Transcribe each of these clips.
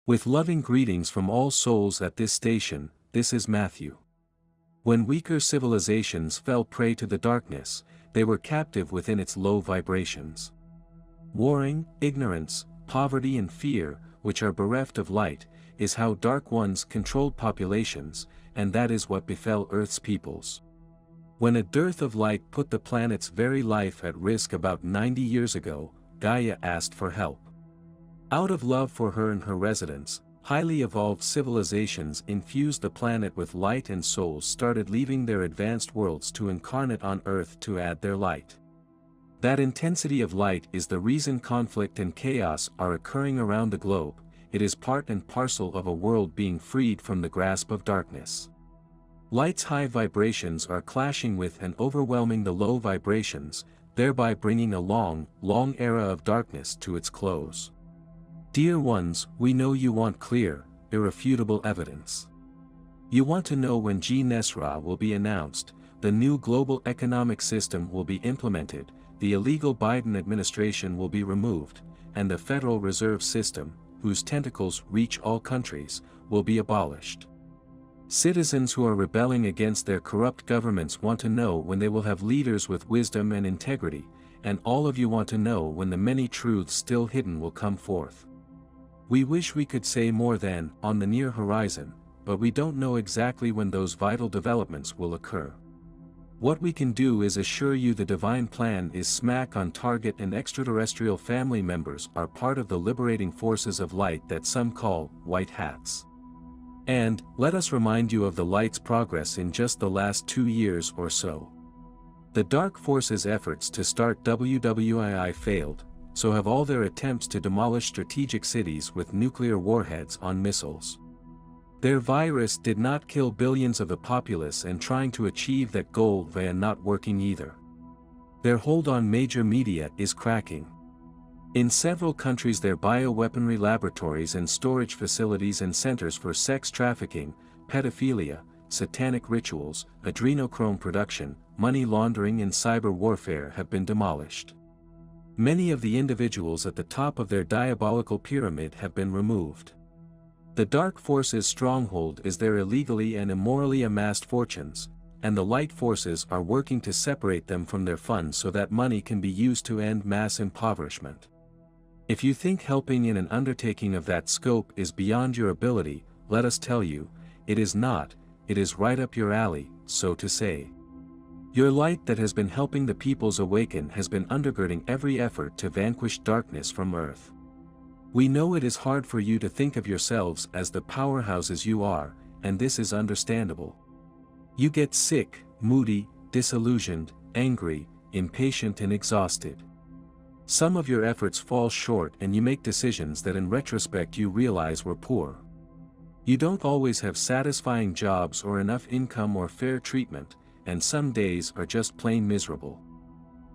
With loving greetings from all souls at this station, this is Matthew. When weaker civilizations fell prey to the darkness, they were captive within its low vibrations. Warring, ignorance, poverty and fear, which are bereft of light, is how dark ones controlled populations, and that is what befell Earth's peoples. When a dearth of light put the planet's very life at risk about 90 years ago, Gaia asked for help. Out of love for her and her residents, highly evolved civilizations infused the planet with light, and souls started leaving their advanced worlds to incarnate on Earth to add their light. That intensity of light is the reason conflict and chaos are occurring around the globe. It is part and parcel of a world being freed from the grasp of darkness. Light's high vibrations are clashing with and overwhelming the low vibrations, thereby bringing a long era of darkness to its close. Dear ones, we know you want clear, irrefutable evidence. You want to know when 𝐂𝐻 will be announced, the new global economic system will be implemented, the illegal Biden administration will be removed, and the Federal Reserve System, whose tentacles reach all countries, will be abolished. Citizens who are rebelling against their corrupt governments want to know when they will have leaders with wisdom and integrity, and all of you want to know when the many truths still hidden will come forth. We wish we could say more than, on the near horizon, but we don't know exactly when those vital developments will occur. What we can do is assure you the divine plan is smack on target, and extraterrestrial family members are part of the liberating forces of light that some call white hats. And, let us remind you of the light's progress in just the last 2 years or so. The dark forces' efforts to start WWII failed, so have all their attempts to demolish strategic cities with nuclear warheads on missiles. Their virus did not kill billions of the populace, and trying to achieve that goal via not working either. Their hold on major media is cracking. In several countries their bioweaponry laboratories and storage facilities and centers for sex trafficking, pedophilia, satanic rituals, adrenochrome production, money laundering and cyber warfare have been demolished. Many of the individuals at the top of their diabolical pyramid have been removed. The dark forces' stronghold is their illegally and immorally amassed fortunes, and the light forces are working to separate them from their funds so that money can be used to end mass impoverishment. If you think helping in an undertaking of that scope is beyond your ability, let us tell you, it is not. It is right up your alley, so to say. Your light that has been helping the peoples awaken has been undergirding every effort to vanquish darkness from Earth. We know it is hard for you to think of yourselves as the powerhouses you are, and this is understandable. You get sick, moody, disillusioned, angry, impatient and exhausted. Some of your efforts fall short and you make decisions that in retrospect you realize were poor. You don't always have satisfying jobs or enough income or fair treatment, and some days are just plain miserable.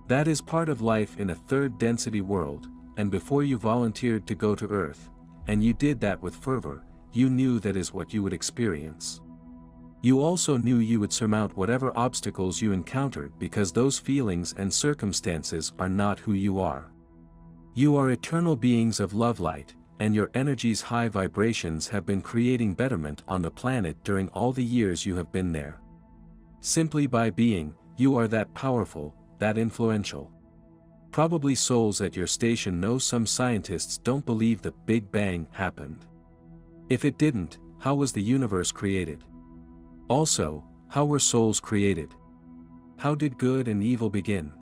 That is part of life in a third density world, and before you volunteered to go to Earth, and you did that with fervor, you knew that is what you would experience. You also knew you would surmount whatever obstacles you encountered, because those feelings and circumstances are not who you are. You are eternal beings of love light, and your energy's high vibrations have been creating betterment on the planet during all the years you have been there. Simply by being, you are that powerful, that influential. Probably souls at your station know some scientists don't believe the Big Bang happened. If it didn't, how was the universe created? Also, how were souls created? How did good and evil begin?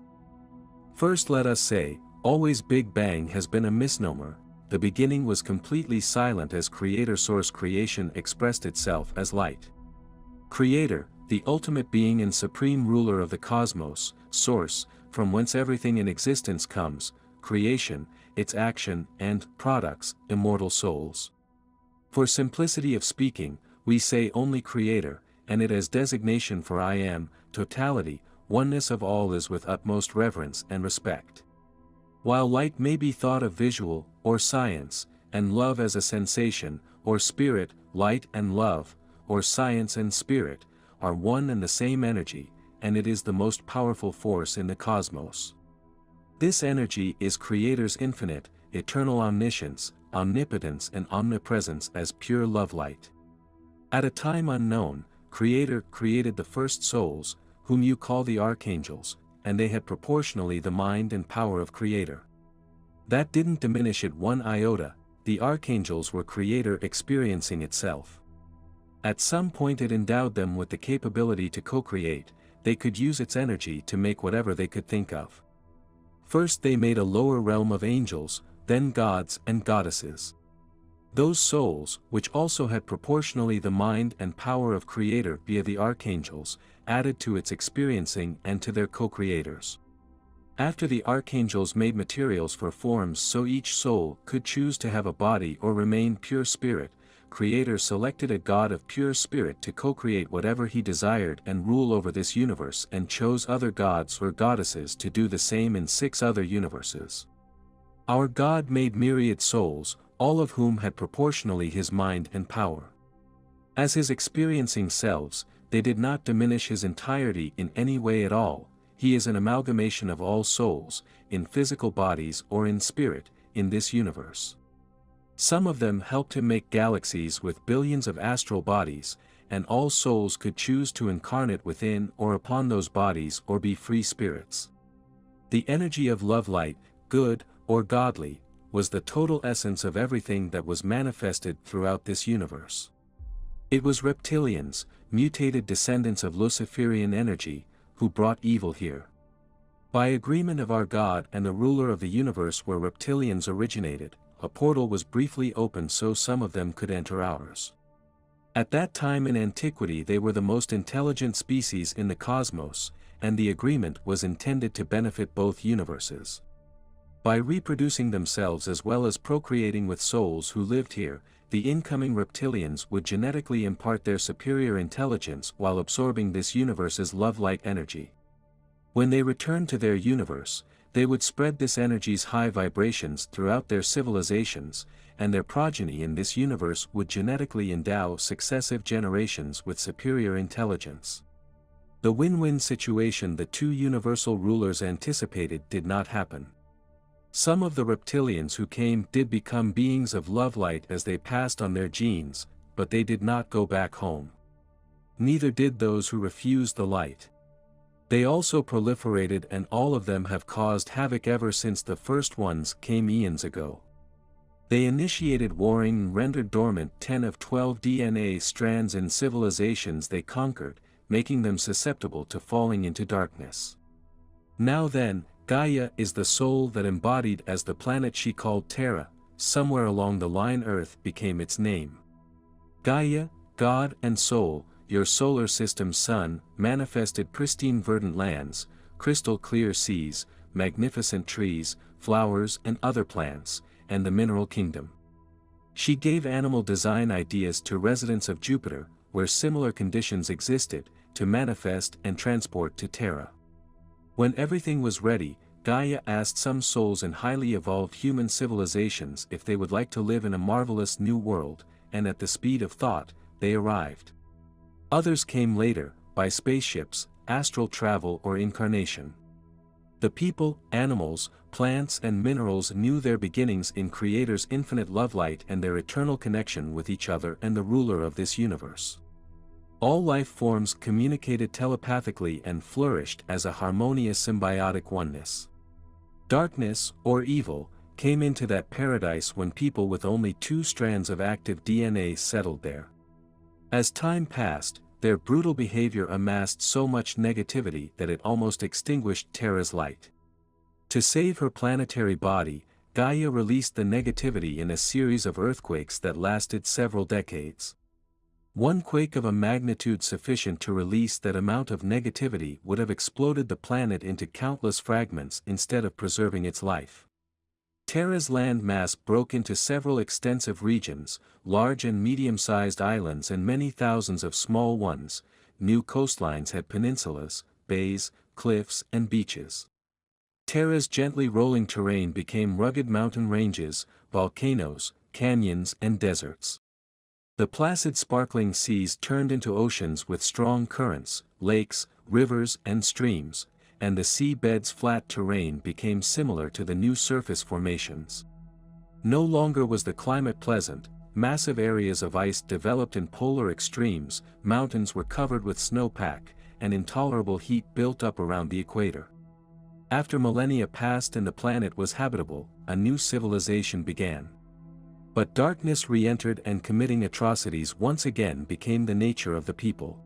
First let us say, always Big Bang has been a misnomer. The beginning was completely silent as creator source creation expressed itself as light. Creator, the ultimate being and supreme ruler of the cosmos, source, from whence everything in existence comes, creation, its action and products, immortal souls. For simplicity of speaking, we say only creator, and it as designation for I am, totality, oneness of all is with utmost reverence and respect. While light may be thought of visual, or science, and love as a sensation, or spirit, light and love, or science and spirit, are one and the same energy, and it is the most powerful force in the cosmos. This energy is Creator's infinite, eternal omniscience, omnipotence and omnipresence as pure love light. At a time unknown, Creator created the first souls, whom you call the archangels, and they had proportionally the mind and power of Creator. That didn't diminish it one iota. The archangels were Creator experiencing itself. At some point it endowed them with the capability to co-create. They could use its energy to make whatever they could think of. First they made a lower realm of angels, then gods and goddesses. Those souls, which also had proportionally the mind and power of Creator via the archangels, added to its experiencing and to their co-creators. After the archangels made materials for forms so each soul could choose to have a body or remain pure spirit, Creator selected a god of pure spirit to co-create whatever he desired and rule over this universe, and chose other gods or goddesses to do the same in 6 other universes. Our God made myriad souls, all of whom had proportionally his mind and power. As his experiencing selves, they did not diminish his entirety in any way at all. He is an amalgamation of all souls, in physical bodies or in spirit, in this universe. Some of them helped him make galaxies with billions of astral bodies, and all souls could choose to incarnate within or upon those bodies or be free spirits. The energy of love light, good, or godly, was the total essence of everything that was manifested throughout this universe. It was reptilians, mutated descendants of Luciferian energy, who brought evil here. By agreement of our God and the ruler of the universe where reptilians originated, a portal was briefly opened so some of them could enter ours. At that time in antiquity they were the most intelligent species in the cosmos, and the agreement was intended to benefit both universes. By reproducing themselves as well as procreating with souls who lived here, the incoming reptilians would genetically impart their superior intelligence while absorbing this universe's love-light energy. When they returned to their universe, they would spread this energy's high vibrations throughout their civilizations, and their progeny in this universe would genetically endow successive generations with superior intelligence. The win-win situation the 2 universal rulers anticipated did not happen. Some of the reptilians who came did become beings of love light as they passed on their genes, but they did not go back home. Neither did those who refused the light. They also proliferated, and all of them have caused havoc ever since the first ones came eons ago. They initiated warring and rendered dormant 10 of 12 DNA strands in civilizations they conquered, making them susceptible to falling into darkness. Now then, Gaia is the soul that embodied as the planet she called Terra. Somewhere along the line Earth became its name. Gaia, God and soul, your solar system's sun, manifested pristine verdant lands, crystal clear seas, magnificent trees, flowers and other plants, and the mineral kingdom. She gave animal design ideas to residents of Jupiter, where similar conditions existed, to manifest and transport to Terra. When everything was ready, Gaia asked some souls in highly evolved human civilizations if they would like to live in a marvelous new world, and at the speed of thought, they arrived. Others came later, by spaceships, astral travel or incarnation. The people, animals, plants and minerals knew their beginnings in Creator's infinite love light and their eternal connection with each other and the ruler of this universe. All life forms communicated telepathically and flourished as a harmonious symbiotic oneness. Darkness, or evil, came into that paradise when people with only 2 strands of active DNA settled there. As time passed, their brutal behavior amassed so much negativity that it almost extinguished Terra's light. To save her planetary body, Gaia released the negativity in a series of earthquakes that lasted several decades. One quake of a magnitude sufficient to release that amount of negativity would have exploded the planet into countless fragments instead of preserving its life. Terra's land mass broke into several extensive regions, large and medium-sized islands and many thousands of small ones. New coastlines had peninsulas, bays, cliffs and beaches. Terra's gently rolling terrain became rugged mountain ranges, volcanoes, canyons and deserts. The placid sparkling seas turned into oceans with strong currents, lakes, rivers and streams, and the seabed's flat terrain became similar to the new surface formations. No longer was the climate pleasant, massive areas of ice developed in polar extremes, mountains were covered with snowpack, and intolerable heat built up around the equator. After millennia passed and the planet was habitable, a new civilization began. But darkness re-entered, and committing atrocities once again became the nature of the people.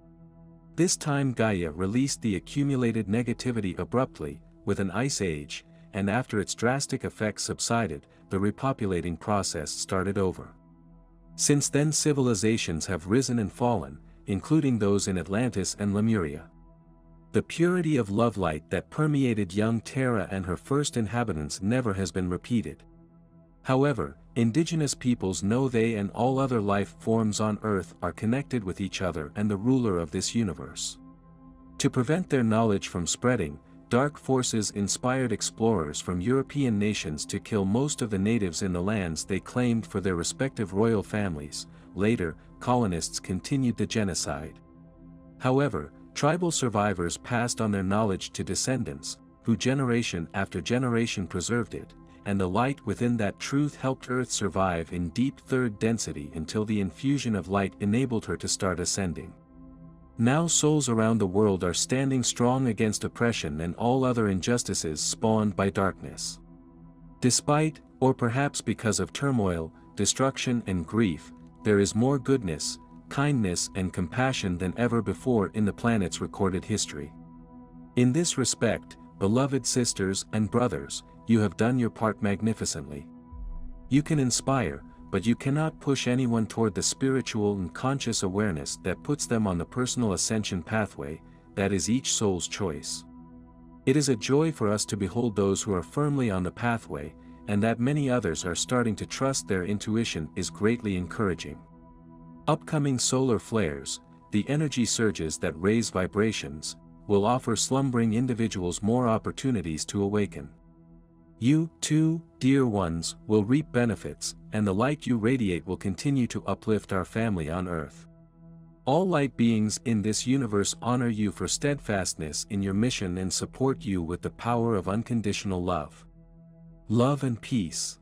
This time Gaia released the accumulated negativity abruptly, with an ice age, and after its drastic effects subsided, the repopulating process started over. Since then civilizations have risen and fallen, including those in Atlantis and Lemuria. The purity of love light that permeated young Terra and her first inhabitants never has been repeated. However, indigenous peoples know they and all other life forms on Earth are connected with each other and the ruler of this universe. To prevent their knowledge from spreading, dark forces inspired explorers from European nations to kill most of the natives in the lands they claimed for their respective royal families. Later, colonists continued the genocide. However, tribal survivors passed on their knowledge to descendants, who generation after generation preserved it, and the light within that truth helped Earth survive in deep third density until the infusion of light enabled her to start ascending. Now souls around the world are standing strong against oppression and all other injustices spawned by darkness. Despite, or perhaps because of turmoil, destruction and grief, there is more goodness, kindness and compassion than ever before in the planet's recorded history. In this respect, beloved sisters and brothers, you have done your part magnificently. You can inspire, but you cannot push anyone toward the spiritual and conscious awareness that puts them on the personal ascension pathway. That is each soul's choice. It is a joy for us to behold those who are firmly on the pathway, and that many others are starting to trust their intuition is greatly encouraging. Upcoming solar flares, the energy surges that raise vibrations, will offer slumbering individuals more opportunities to awaken. You, too, dear ones, will reap benefits, and the light you radiate will continue to uplift our family on Earth. All light beings in this universe honor you for steadfastness in your mission and support you with the power of unconditional love. Love and peace.